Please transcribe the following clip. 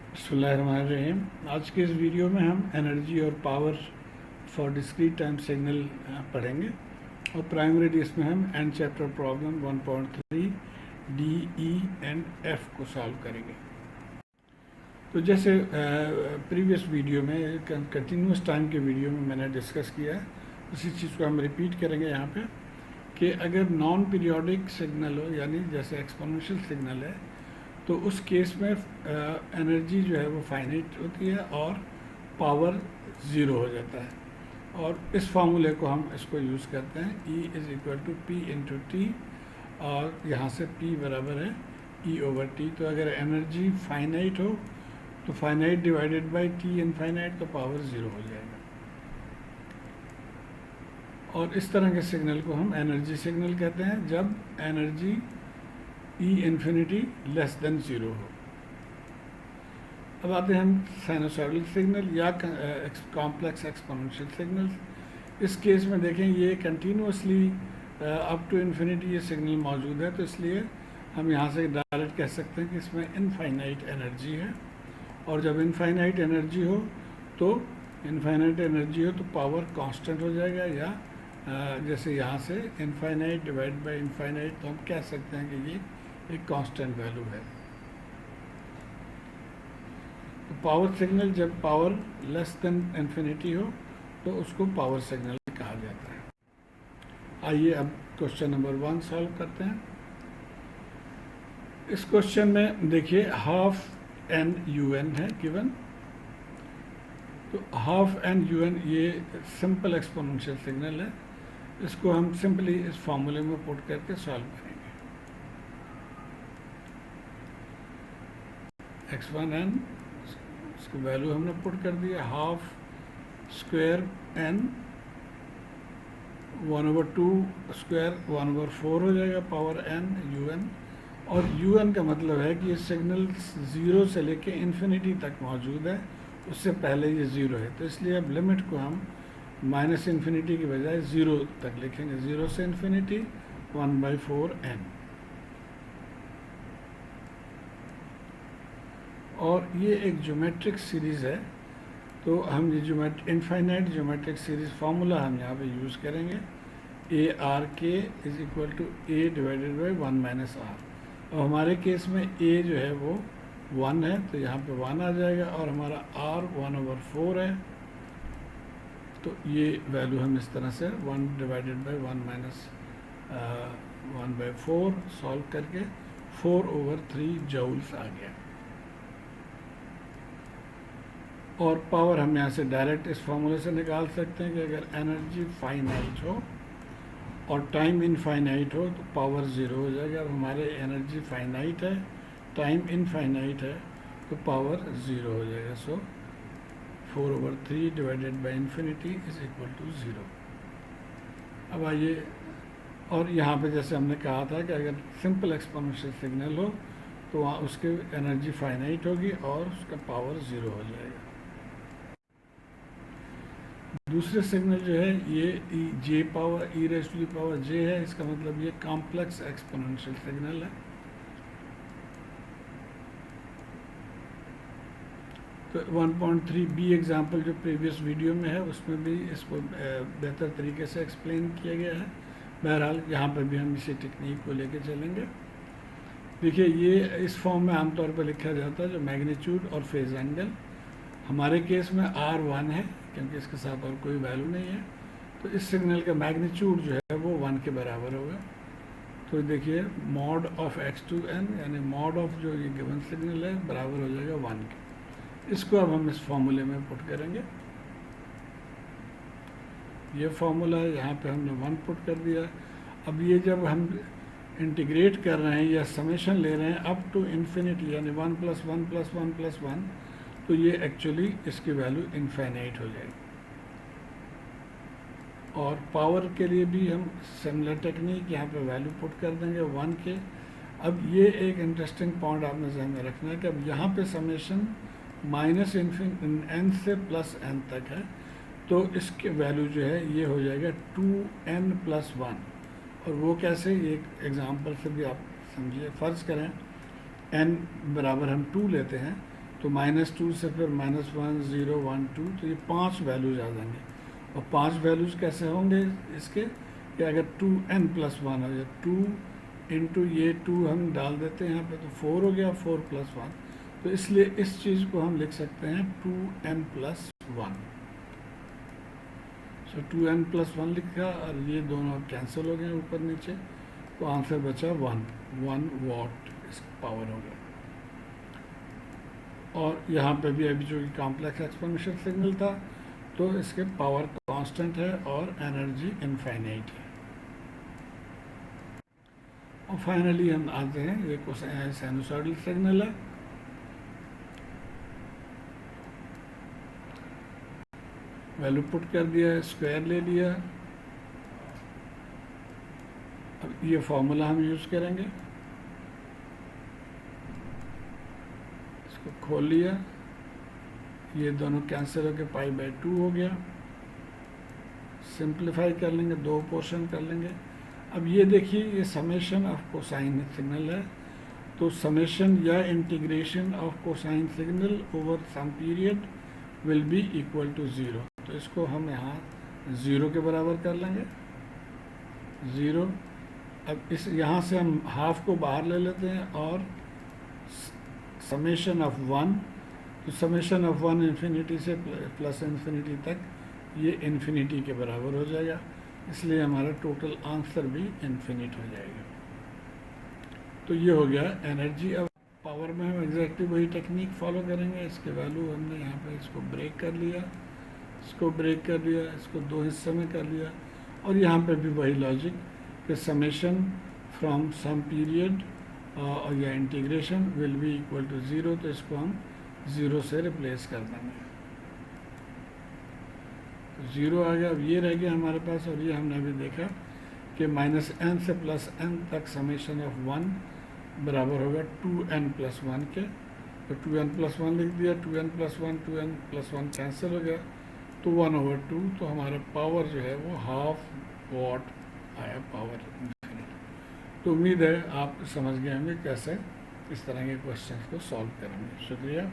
बिस्मिल्लाहिर्रहमानिर्रहीम। आज के इस वीडियो में हम एनर्जी और power for discrete time signal पढ़ेंगे और प्राइमरी इसमें हम and chapter problem 1.3 D, E and F को सॉल्व करेंगे। तो जैसे प्रीवियस वीडियो में कंटिन्यूस टाइम के वीडियो में मैंने डिस्कस किया है, उसी चीज़ को हम रिपीट करेंगे यहाँ पे कि अगर नॉन पीरियोडिक सिग्नल हो, यानी जैसे एक्सपोनेंशियल सिग्नल है, तो उस केस में एनर्जी जो है वो फाइनाइट होती है और पावर ज़ीरो हो जाता है। और इस फार्मूले को हम इसको यूज़ करते हैं, E is equal to P into T, और यहाँ से P बराबर है E ओवर टी। तो अगर एनर्जी फाइनाइट हो तो finite divided by T infinite, तो पावर ज़ीरो हो जाएगा। और इस तरह के सिग्नल को हम एनर्जी सिग्नल कहते हैं जब energy E infinity less than zero हो। अब आते हैं हम साइनोसॉइडल सिग्नल या कॉम्प्लेक्स एक्सपोनेंशियल सिग्नल्स। इस केस में देखें ये कंटिन्यूसली अप टू इन्फिनिटी ये सिग्नल मौजूद है, तो इसलिए हम यहाँ से डायरेक्ट कह सकते हैं कि इसमें इनफाइनाइट एनर्जी है। और जब इनफाइनाइट एनर्जी हो तो पावर कांस्टेंट हो जाएगा, या जैसे यहाँ से इनफाइनाइट डिवाइड बाय इनफाइनाइट, तो हम कह सकते हैं कि ये एक कांस्टेंट वैल्यू है। तो पावर सिग्नल जब पावर लेस देन इन्फिनिटी हो तो उसको पावर सिग्नल कहा जाता है। आइए अब क्वेश्चन नंबर 1 सॉल्व करते हैं। इस क्वेश्चन में देखिए हाफ एन यू एन है गिवन। तो हाफ एन यू एन ये सिंपल एक्सपोनेंशियल सिग्नल है। इसको हम सिंपली इस फॉर्मूले में पुट करके सॉल्व करेंगे। x1n इसकी वैल्यू हमने पुट कर दिया, हाफ स्क्वायर n 1/2 स्क्वायर 1/4 हो जाएगा पावर n un। और un का मतलब है कि ये सिग्नल ज़ीरो से लेके इन्फिनिटी तक मौजूद है, उससे पहले ये ज़ीरो है। तो इसलिए अब लिमिट को हम माइनस इन्फिनिटी की बजाय ज़ीरो तक लिखेंगे, ज़ीरो से इन्फिनिटी 1/4n। और ये एक ज्योमेट्रिक सीरीज़ है, तो हम ये इनफाइनाइट ज्योमेट्रिक सीरीज़ फार्मूला हम यहाँ पे यूज़ करेंगे, A R K is equal to A divided by 1 minus R. और हमारे केस में ए जो है वो 1 है, तो यहाँ पे 1 आ जाएगा, और हमारा आर 1/4 है। तो ये वैल्यू हम इस तरह से 1 डिवाइडेड बाई 1 माइनस 1/4 सॉल्व करके 4/3 जूल्स आ गया। और पावर हम यहाँ से डायरेक्ट इस फॉर्मूले से निकाल सकते हैं कि अगर एनर्जी फाइनाइट हो और टाइम इनफाइनाइट हो तो पावर ज़ीरो हो जाएगा। अब हमारे एनर्जी फाइनाइट है, टाइम इनफाइनाइट है, तो पावर ज़ीरो हो जाएगा। So 4/3 divided by infinity is equal to zero. अब आइए, और यहाँ पे जैसे हमने कहा था कि अगर सिंपल एक्सपोनेंशियल सिग्नल हो तो वहाँ उसके एनर्जी फाइनाइट होगी और उसका पावर ज़ीरो हो जाएगा। दूसरे सिग्नल जो है ये J power E raise to the power J है, इसका मतलब ये कॉम्प्लेक्स एक्सपोनेंशियल सिग्नल है। तो 1.3 बी एग्जाम्पल जो प्रीवियस वीडियो में है उसमें भी इसको बेहतर तरीके से एक्सप्लेन किया गया है। बहरहाल यहाँ पर भी हम इसी टेक्निक को लेके चलेंगे। देखिए ये इस फॉर्म में आमतौर पर लिखा जाता है, जो मैग्नीट्यूड और फेज एंगल। हमारे केस में R1 है क्योंकि इसके साथ और कोई वैल्यू नहीं है, तो इस सिग्नल का मैग्नीट्यूड जो है वो 1 के बराबर होगा। तो देखिए मॉड ऑफ x2n यानी मॉड ऑफ जो ये गिवन सिग्नल है बराबर हो जाएगा 1 के। इसको अब हम इस फॉर्मूले में पुट करेंगे। ये फार्मूला है, यहाँ पे हमने 1 पुट कर दिया। अब ये जब हम इंटीग्रेट कर रहे हैं या समेशन ले रहे हैं अप टू इन्फिनिटी यानी 1 + 1 + 1 + 1, तो ये एक्चुअली इसकी वैल्यू इनफाइनाइट हो जाएगी। और पावर के लिए भी हम सिमिलर टेक्निक यहाँ पे वैल्यू पुट कर देंगे 1 के। अब ये एक इंटरेस्टिंग पॉइंट आपने ध्यान में रखना है कि अब यहाँ पे समेशन माइनस n से प्लस n तक है, तो इसके वैल्यू जो है ये हो जाएगा 2n + 1। और वो कैसे, एक एग्जांपल से भी आप समझिए। फ़र्ज़ करें n बराबर हम 2 लेते हैं, तो -2 से फिर -1 0 1 2, तो ये 5 वैल्यूज आ जाएंगे। और 5 वैल्यूज कैसे होंगे इसके कि अगर 2n+1 हो जाए, 2 इंटू ये 2 हम डाल देते हैं यहाँ पे, तो 4 हो गया, 4+1। तो इसलिए इस चीज़ को हम लिख सकते हैं 2n+1। सो 2n+1 लिखा और ये दोनों कैंसिल हो गए ऊपर नीचे, तो आंसर बचा 1 वाट इसका पावर हो गया। और यहाँ पे भी अभी जो कॉम्प्लेक्स एक्सपोनेंशियल सिग्नल था, तो इसके पावर कांस्टेंट है और एनर्जी इनफाइनाइट है। और फाइनली हम आते हैं, ये साइनसॉइडल सिग्नल है। वैल्यू पुट कर दिया, स्क्वायर ले लिया। अब ये फॉर्मूला हम यूज करेंगे, इसको खोल लिया, ये दोनों कैंसिल होकर π/2 हो गया। सिंप्लीफाई कर लेंगे, 2 पोर्शन कर लेंगे। अब ये देखिए, ये समेशन ऑफ कोसाइन सिग्नल है, तो समेशन या integration of cosine signal over some period will be equal to 0। तो इसको हम यहाँ 0 के बराबर कर लेंगे, 0। अब इस यहाँ से हम हाफ को बाहर ले लेते हैं और समेशन ऑफ 1, तो समेशन ऑफ 1 इन्फिनिटी से प्लस इन्फिनिटी तक ये इन्फिनिटी के बराबर हो जाएगा, इसलिए हमारा टोटल आंसर भी इन्फिनिट हो जाएगा। तो ये हो गया एनर्जी। अब पावर में हम एग्जैक्टली वही टेक्निक फॉलो करेंगे। इसके वैल्यू हमने यहाँ पे इसको ब्रेक कर लिया, इसको ब्रेक कर लिया, इसको 2 हिस्से में कर लिया, और यहाँ पे भी वही लॉजिक कि समेशन फ्रॉम सम पीरियड और या integration will be equal to 0, तो इसको हम 0 से रिप्लेस कर देंगे। 0 आ गया। अब ये रह गया हमारे पास, और ये हमने अभी देखा कि -n से +n तक समेशन ऑफ 1 बराबर होगा 2n+1 के, तो 2n+1 लिख दिया, 2n+1 कैंसिल हो गया, तो 1/2। तो हमारा पावर जो है वो ½ वाट आया पावर इन्फिनिट। तो उम्मीद है आप समझ गए होंगे कैसे इस तरह के क्वेश्चंस को सॉल्व करेंगे। शुक्रिया।